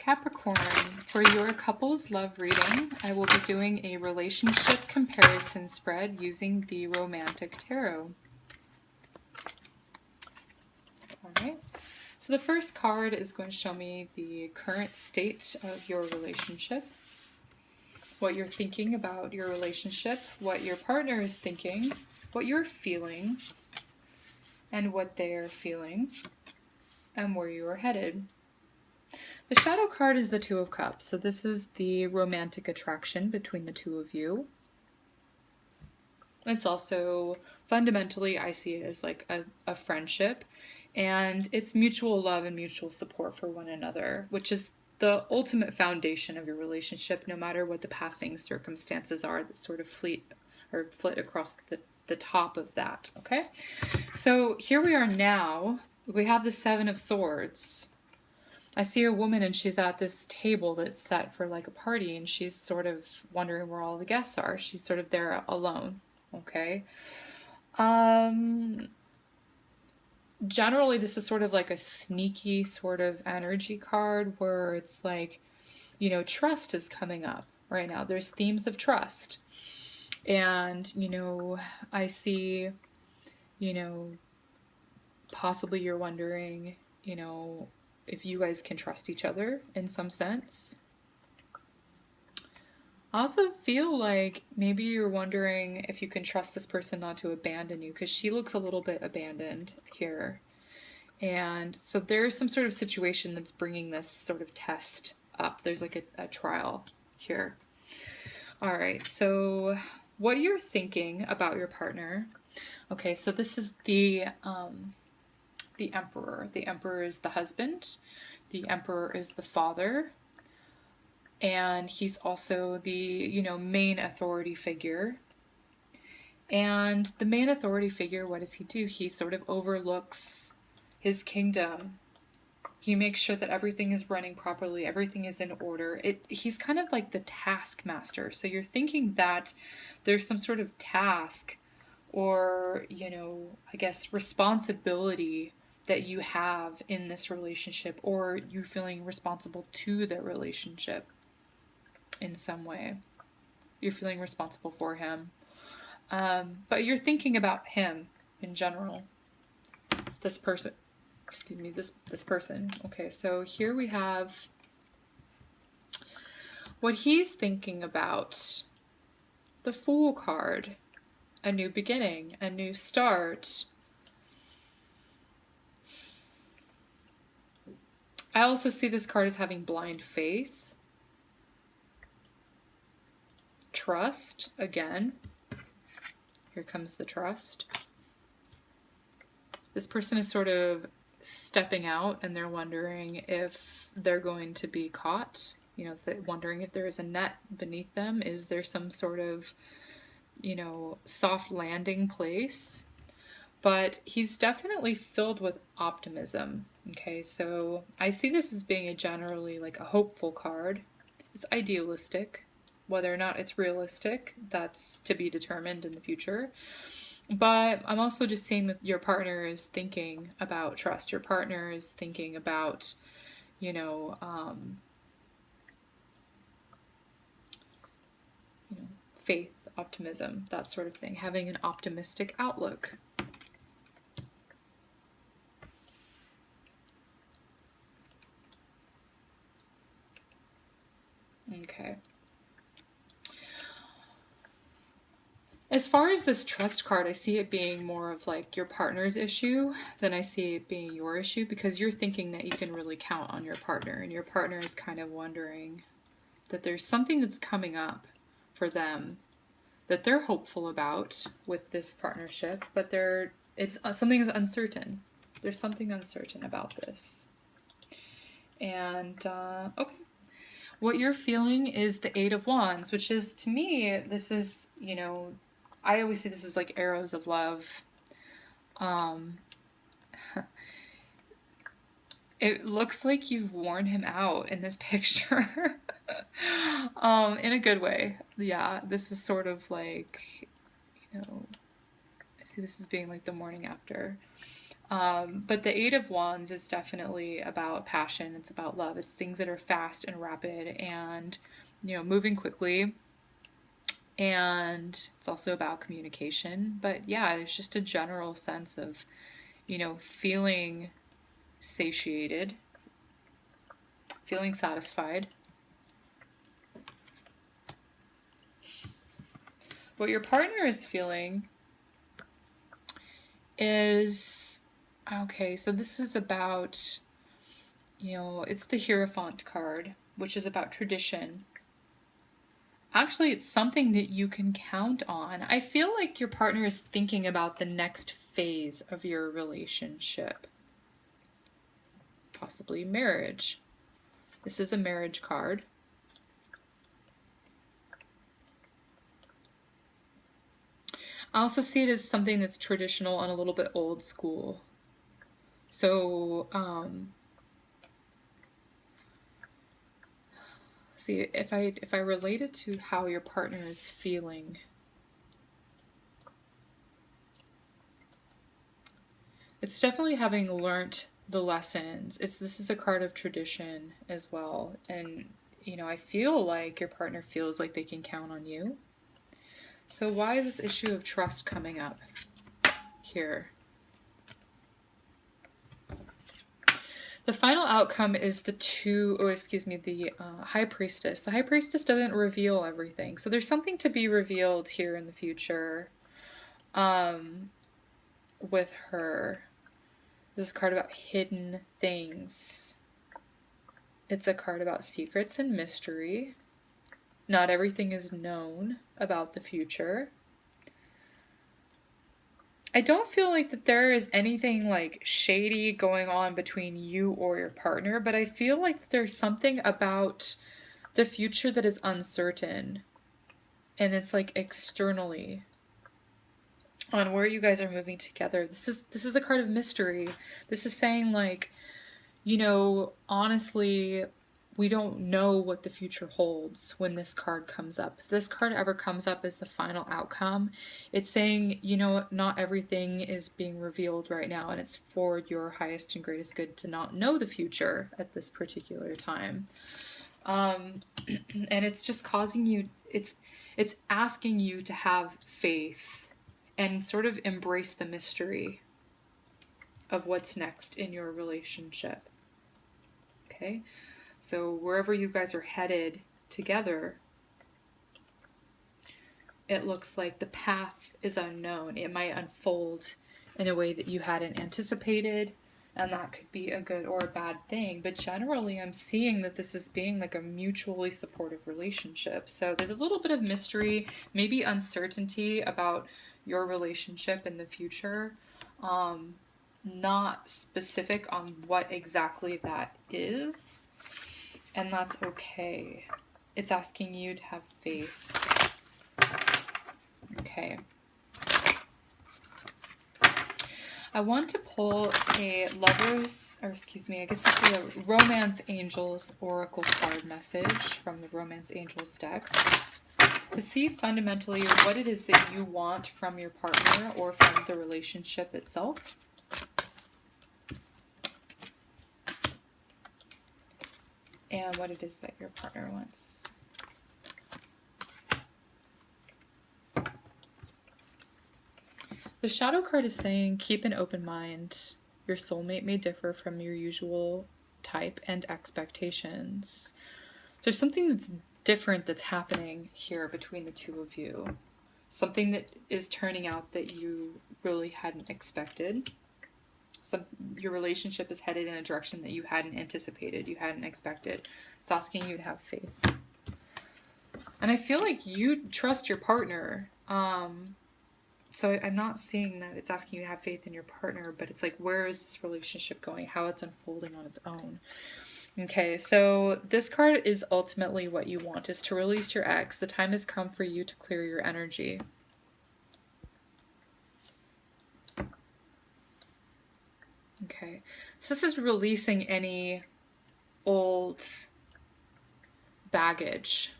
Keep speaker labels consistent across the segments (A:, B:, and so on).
A: Capricorn, for your couples love reading, I will be doing a relationship comparison spread using the Romantic Tarot. Alright, so the first card is going to show me the current state of your relationship, what you're thinking about your relationship, what your partner is thinking, what you're feeling, and what they're feeling, and where you are headed. The shadow card is the Two of Cups, so this is the romantic attraction between the two of you. It's also, fundamentally, I see it as like a friendship, and it's mutual love and mutual support for one another, which is the ultimate foundation of your relationship, no matter what the passing circumstances are that sort of flit across the top of that, okay? So here we are now. We have the Seven of Swords. I see a woman and she's at this table that's set for like a party, and she's sort of wondering where all the guests are. She's sort of there alone, okay? Generally, this is sort of like a sneaky sort of energy card where it's like, you know, trust is coming up right now. There's themes of trust. And, you know, I see, you know, possibly you're wondering, you know, if you guys can trust each other in some sense. I also feel like maybe you're wondering if you can trust this person not to abandon you, because she looks a little bit abandoned here. And so there's some sort of situation that's bringing this sort of test up. There's like a trial here. All right, so what you're thinking about your partner. Okay, so this is the Emperor. The Emperor is the husband. The Emperor is the father. And he's also the, you know, main authority figure. And the main authority figure, what does he do? He sort of overlooks his kingdom. He makes sure that everything is running properly, everything is in order. He's kind of like the taskmaster. So you're thinking that there's some sort of task or, you know, I guess responsibility that you have in this relationship, or you feeling responsible to the relationship in some way. You're feeling responsible for him. But you're thinking about him in general. This person. Excuse me, this person. Okay, so here we have what he's thinking about. The Fool card. A new beginning, a new start. I also see this card as having blind faith. Trust, again. Here comes the trust. This person is sort of stepping out and they're wondering if they're going to be caught. You know, they're wondering if there is a net beneath them. Is there some sort of, you know, soft landing place? But he's definitely filled with optimism. Okay, so I see this as being a generally like a hopeful card. It's idealistic. Whether or not it's realistic, that's to be determined in the future. But I'm also just seeing that your partner is thinking about trust. Your partner is thinking about, you know, faith, optimism, that sort of thing. Having an optimistic outlook. Okay. As far as this trust card, I see it being more of like your partner's issue than I see it being your issue, because you're thinking that you can really count on your partner, and your partner is kind of wondering that there's something that's coming up for them that they're hopeful about with this partnership, but something is uncertain. There's something uncertain about this. And, okay. What you're feeling is the Eight of Wands, which is, to me, this is, you know, I always see this as like arrows of love. It looks like you've worn him out in this picture. In a good way. Yeah, this is sort of like, you know, I see this as being like the morning after. But the Eight of Wands is definitely about passion. It's about love. It's things that are fast and rapid and, moving quickly. And it's also about communication. But yeah, there's just a general sense of, feeling satiated, feeling satisfied. What your partner is feeling is, okay, so this is about, it's the Hierophant card, which is about tradition. Actually, it's something that you can count on. I feel like your partner is thinking about the next phase of your relationship. Possibly marriage. This is a marriage card. I also see it as something that's traditional and a little bit old school. So, see, if I relate it to how your partner is feeling, it's definitely having learnt the lessons. This is a card of tradition as well. And, I feel like your partner feels like they can count on you. So why is this issue of trust coming up here? The final outcome is the High Priestess. The High Priestess doesn't reveal everything. So there's something to be revealed here in the future with her. This card about hidden things. It's a card about secrets and mystery. Not everything is known about the future. I don't feel like that there is anything like shady going on between you or your partner, but I feel like there's something about the future that is uncertain. And it's like externally on where you guys are moving together. This is a card of mystery. This is saying like, honestly, we don't know what the future holds when this card comes up. If this card ever comes up as the final outcome, it's saying, not everything is being revealed right now, and it's for your highest and greatest good to not know the future at this particular time. And it's just causing you, it's asking you to have faith and sort of embrace the mystery of what's next in your relationship. Okay? So wherever you guys are headed together, it looks like the path is unknown. It might unfold in a way that you hadn't anticipated, and that could be a good or a bad thing. But generally, I'm seeing that this is being like a mutually supportive relationship. So there's a little bit of mystery, maybe uncertainty about your relationship in the future. Not specific on what exactly that is. And that's okay. It's asking you to have faith. Okay. I want to pull a Lovers, or excuse me, I guess this is a Romance Angels Oracle card message from the Romance Angels deck to see fundamentally what it is that you want from your partner or from the relationship itself. And what it is that your partner wants. The Shadow card is saying, keep an open mind. Your soulmate may differ from your usual type and expectations. There's something that's different that's happening here between the two of you. Something that is turning out that you really hadn't expected. Your relationship is headed in a direction that you hadn't anticipated, you hadn't expected. It's asking you to have faith. And I feel like you trust your partner. So I'm not seeing that it's asking you to have faith in your partner, but it's like, where is this relationship going? How it's unfolding on its own. Okay, so this card is ultimately what you want, is to release your ex. The time has come for you to clear your energy. Okay, so this is releasing any old baggage,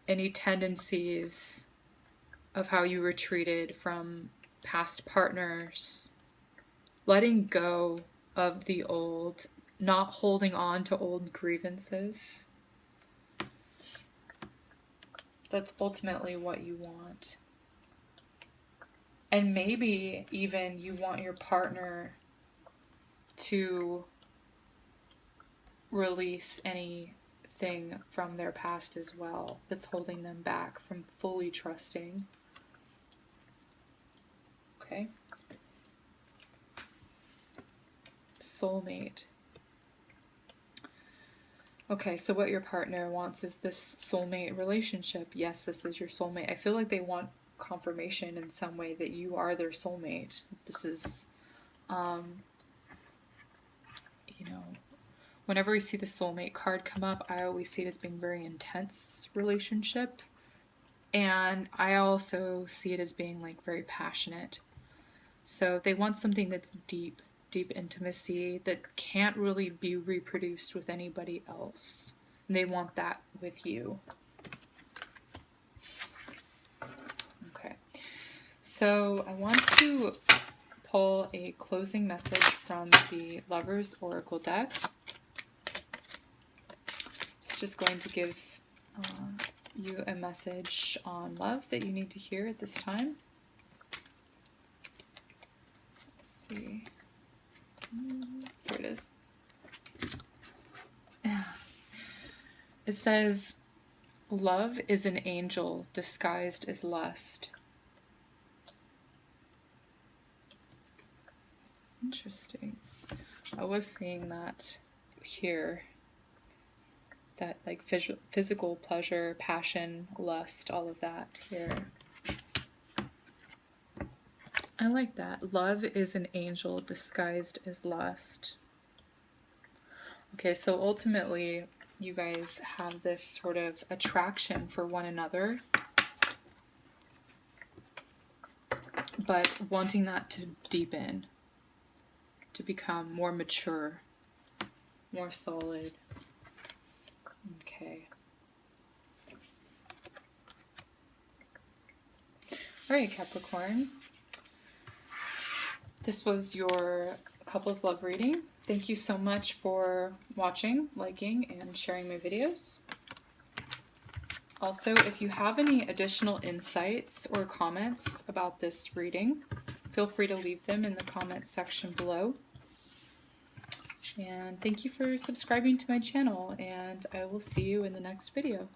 A: any tendencies of how you were treated from past partners, letting go of the old, not holding on to old grievances. That's ultimately what you want. And maybe even you want your partner to release anything from their past as well that's holding them back from fully trusting. Okay. Soulmate. Okay, so what your partner wants is this soulmate relationship. Yes, this is your soulmate. I feel like they want confirmation in some way that you are their soulmate. This is, you know, whenever we see the soulmate card come up, I always see it as being a very intense relationship. And I also see it as being like very passionate. So they want something that's deep, deep intimacy that can't really be reproduced with anybody else. And they want that with you. Okay. So I want to pull a closing message from the Lovers Oracle deck. It's just going to give you a message on love that you need to hear at this time. Let's see. Here it is. It says, love is an angel disguised as lust. Interesting. I was seeing that here. That like physical pleasure, passion, lust, all of that here. I like that. Love is an angel disguised as lust. Okay, so ultimately you guys have this sort of attraction for one another, but wanting that to deepen, to become more mature, more solid. Okay. All right, Capricorn. This was your couples love reading. Thank you so much for watching, liking, and sharing my videos. Also, if you have any additional insights or comments about this reading, feel free to leave them in the comments section below. And thank you for subscribing to my channel, and I will see you in the next video.